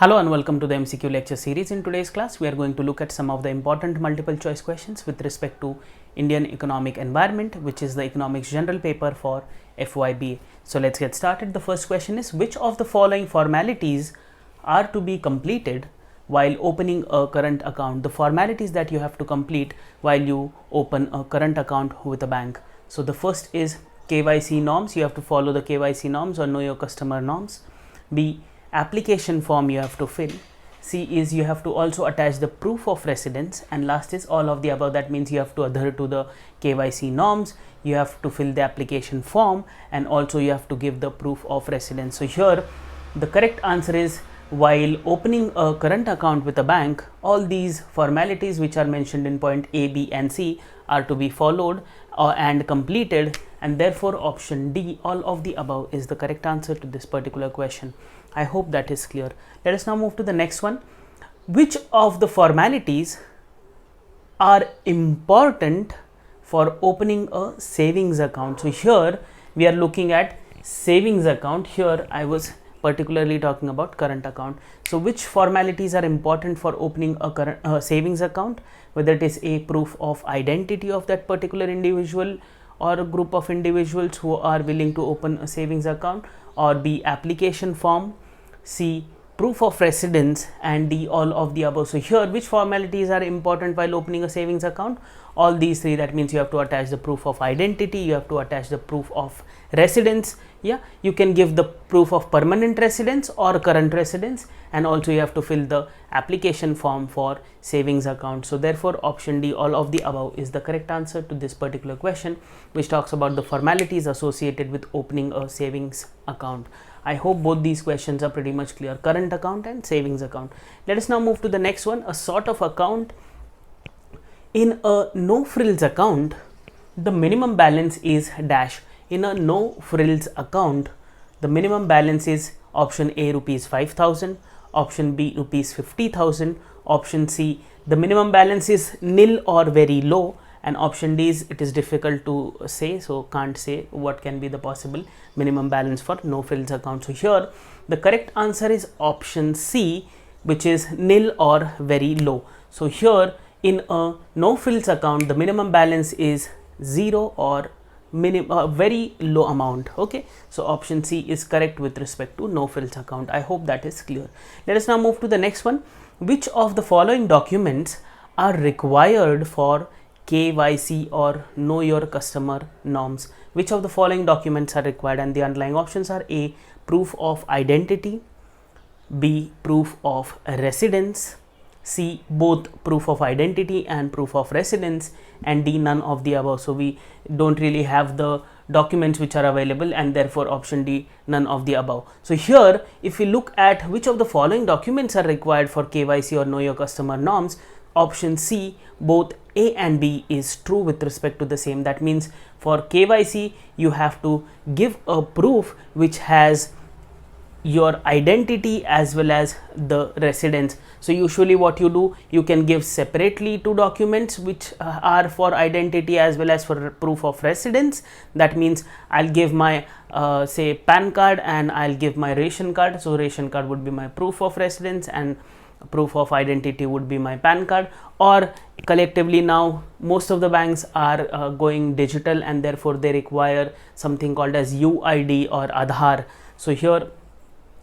Hello and welcome to the MCQ lecture series. In today's class, we are going to look at some of the important multiple choice questions with respect to Indian economic environment, which is the economics general paper for FYB. So let's get started. The first question is, which of the following formalities are to be completed while opening a current account? The formalities that you have to complete while you open a current account with a bank. So the first is KYC norms. You have to follow the KYC norms or know your customer norms. B, application form you have to fill. C is you have to also attach the proof of residence, and last is all of the above. That means you have to adhere to the KYC norms, you have to fill the application form, and also you have to give the proof of residence. So here the correct answer is, while opening a current account with a bank, all these formalities which are mentioned in point A, B and C are to be followed and completed, and therefore option D, all of the above, is the correct answer to this particular question. I hope that is clear. Let us now move to the next one. Which of the formalities are important for opening a savings account? So here we are looking at savings account. Here I was particularly talking about current account. So which formalities are important for opening a current savings account? Whether it is a proof of identity of that particular individual or a group of individuals who are willing to open a savings account, or B, application form, C, proof of residence, and D, all of the above. So here which formalities are important while opening a savings account? All these three. That means you have to attach the proof of identity, you have to attach the proof of residence, you can give the proof of permanent residence or current residence, and also you have to fill the application form for savings account. So therefore option D, all of the above, is the correct answer to this particular question, which talks about the formalities associated with opening a savings account. I hope both these questions are pretty much clear, current account and savings account. Let us now move to the next one. A sort of account. In a no frills account, the minimum balance is dash. In a no frills account, the minimum balance is option A, rupees 5,000, option B, rupees 50,000, option C, the minimum balance is nil or very low, and option D is it is difficult to say, so can't say what can be the possible minimum balance for no frills account. So here the correct answer is option C, which is nil or very low. So here in a no frills account, the minimum balance is 0 or very low amount. Okay, so option C is correct with respect to no frills account. I hope that is clear. Let us now move to the next one. Which of the following documents are required for KYC or know your customer norms? Which of the following documents are required? And the underlying options are A, proof of identity, B, proof of residence, C, both proof of identity and proof of residence, and D, none of the above. So we don't really have the documents which are available, and therefore option D, none of the above. So here if we look at which of the following documents are required for KYC or know your customer norms, option C, both A and B, is true with respect to the same. That means for KYC you have to give a proof which has your identity as well as the residence. So usually what you do, you can give separately two documents which are for identity as well as for proof of residence. That means I'll give my say PAN card and I'll give my ration card. So ration card would be my proof of residence and proof of identity would be my PAN card. Or collectively now most of the banks are going digital, and therefore they require something called as UID or Aadhaar. So here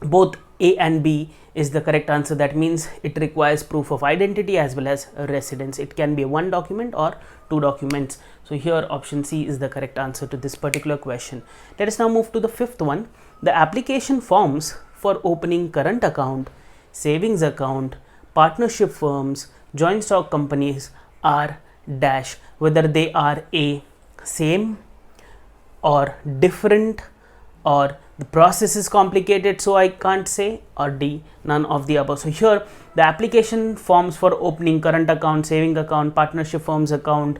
both A and B is the correct answer. That means it requires proof of identity as well as residence. It can be one document or two documents. So here option C is the correct answer to this particular question. Let us now move to the fifth one. The application forms for opening current account, savings account, partnership firms, joint stock companies are dash. Whether they are A, same, or different, or the process is complicated so I can't say, or D, none of the above. So here the application forms for opening current account, saving account, partnership firms account,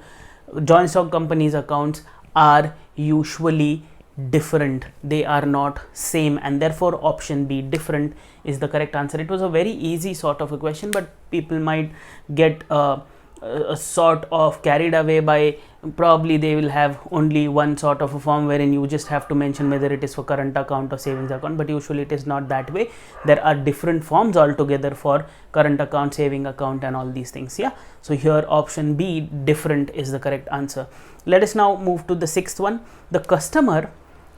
joint stock companies accounts are usually different. They are not same, and therefore option B, different, is the correct answer. It was a very easy sort of a question, but people might get sort of carried away by, probably they will have only one sort of a form wherein you just have to mention whether it is for current account or savings account, but usually it is not that way. There are different forms altogether for current account, saving account and all these things. Yeah, so here option B, different, is the correct answer. Let us now move to the sixth one. The customer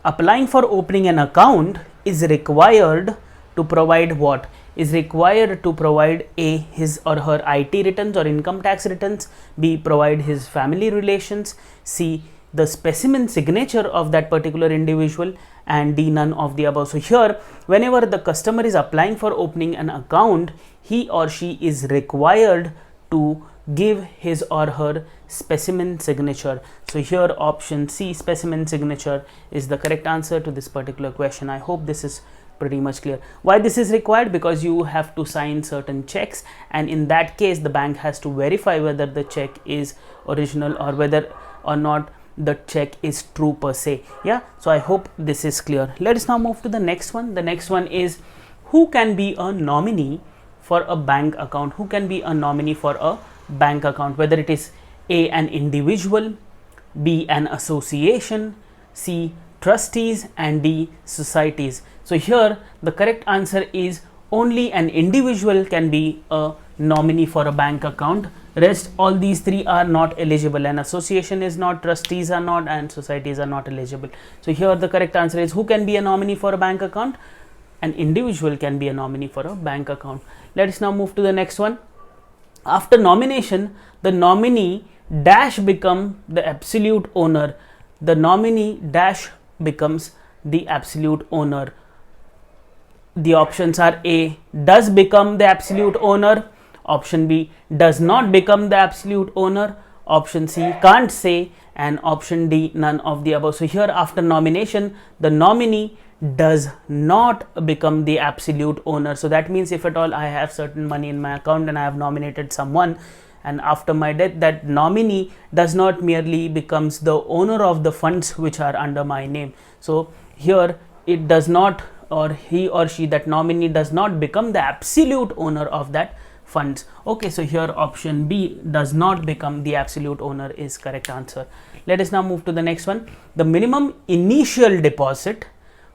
applying for opening an account is required to provide what? Is required to provide A, his or her IT returns or income tax returns, B, provide his family relations, C, the specimen signature of that particular individual, and D, none of the above. So here, whenever the customer is applying for opening an account, he or she is required to give his or her specimen signature. So here option C, specimen signature, is the correct answer to this particular question. I hope this is pretty much clear. Why this is required? Because you have to sign certain checks, and in that case the bank has to verify whether the check is original or whether or not the check is true per se. Yeah, so I hope this is clear. Let us now move to the next one. The next one is, who can be a nominee for a bank account? Who can be a nominee for a bank account? Whether it is A, an individual, B, an association, C, trustees, and D, societies. So here the correct answer is only an individual can be a nominee for a bank account. Rest all these three are not eligible. An association is not, trustees are not, and societies are not eligible. So here the correct answer is, who can be a nominee for a bank account? An individual can be a nominee for a bank account. Let us now move to the next one. After nomination, the nominee dash become the absolute owner. The nominee dash becomes the absolute owner. The options are A, does become the absolute owner, option B, does not become the absolute owner, option C, can't say, and option D, none of the above. So here after nomination, the nominee does not become the absolute owner. So that means if at all I have certain money in my account and I have nominated someone, and after my death that nominee does not merely becomes the owner of the funds which are under my name. So here it does not, or he or she, that nominee does not become the absolute owner of that funds. Okay, so here option B, does not become the absolute owner, is correct answer. Let us now move to the next one. The minimum initial deposit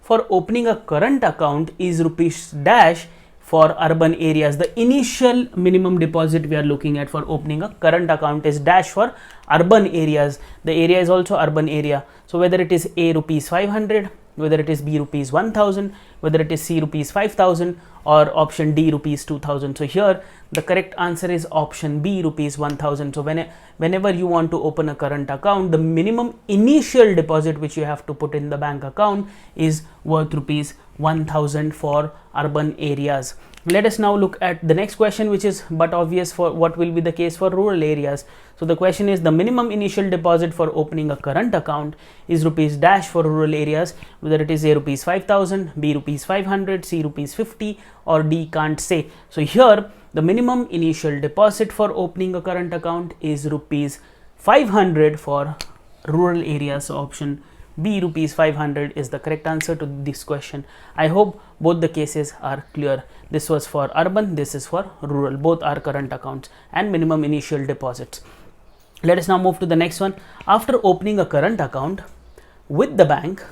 for opening a current account is rupees dash for urban areas. The initial minimum deposit we are looking at for opening a current account is dash for urban areas. The area is also urban area. So whether it is A, rupees 500, whether it is B, rupees 1000, whether it is C, rupees 5000, or option D, rupees 2000. So here the correct answer is option B, rupees 1000. So whenever you want to open a current account, the minimum initial deposit which you have to put in the bank account is worth rupees 1000 for urban areas. Let us now look at the next question, which is but obvious for what will be the case for rural areas. So the question is, the minimum initial deposit for opening a current account is rupees dash for rural areas, whether it is A, rupees 5000, B, rupees 500, C, rupees 50, or D, can't say. So here the minimum initial deposit for opening a current account is rupees 500 for rural areas. So option B, rupees 500, is the correct answer to this question. I hope both the cases are clear. This was for urban, this is for rural. Both are current accounts and minimum initial deposits. Let us now move to the next one. After opening a current account with the bank,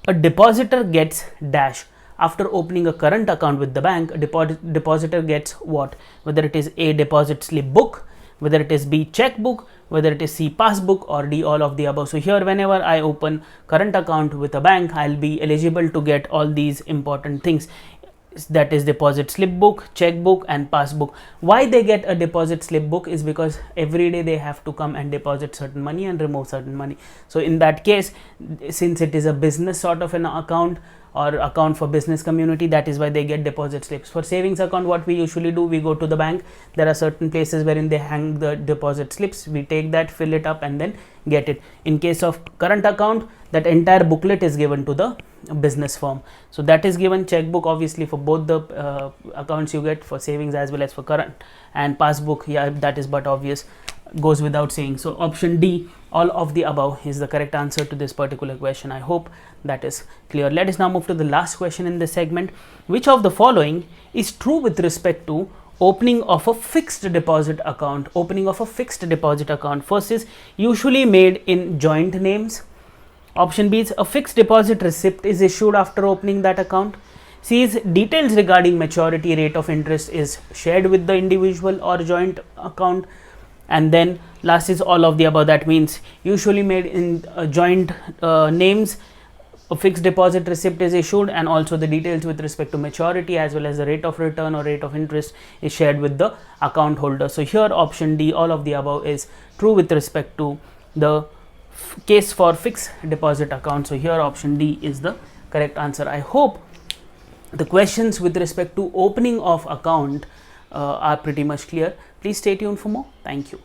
a depositor gets dash. After opening a current account with the bank, a depositor gets what? Whether it is A, deposit slip book, whether it is B, checkbook, whether it is C, passbook, or D, all of the above. So here whenever I open current account with a bank, I'll be eligible to get all these important things, that is deposit slip book, checkbook, and passbook. Why they get a deposit slip book is because every day they have to come and deposit certain money and remove certain money. So in that case, since it is a business sort of an account or account for business community, that is why they get deposit slips. For savings account, what we usually do, we go to the bank. There are certain places wherein they hang the deposit slips. We take that, fill it up, and then get it. In case of current account, that entire booklet is given to the business firm. So that is given. Checkbook obviously for both the accounts you get, for savings as well as for current, and passbook, yeah, that is but obvious, goes without saying. So option D, all of the above, is the correct answer to this particular question. I hope that is clear. Let us now move to the last question in this segment. Which of the following is true with respect to opening of a fixed deposit account. Opening of a fixed deposit account. First is usually made in joint names. Option B is a fixed deposit receipt is issued after opening that account. C is details regarding maturity, rate of interest is shared with the individual or joint account. And then last is all of the above. That means usually made in joint names, a fixed deposit receipt is issued, and also the details with respect to maturity as well as the rate of return or rate of interest is shared with the account holder. So here option D, all of the above, is true with respect to the case for fixed deposit account. So here option D is the correct answer. I hope the questions with respect to opening of account are pretty much clear. Please stay tuned for more. Thank you.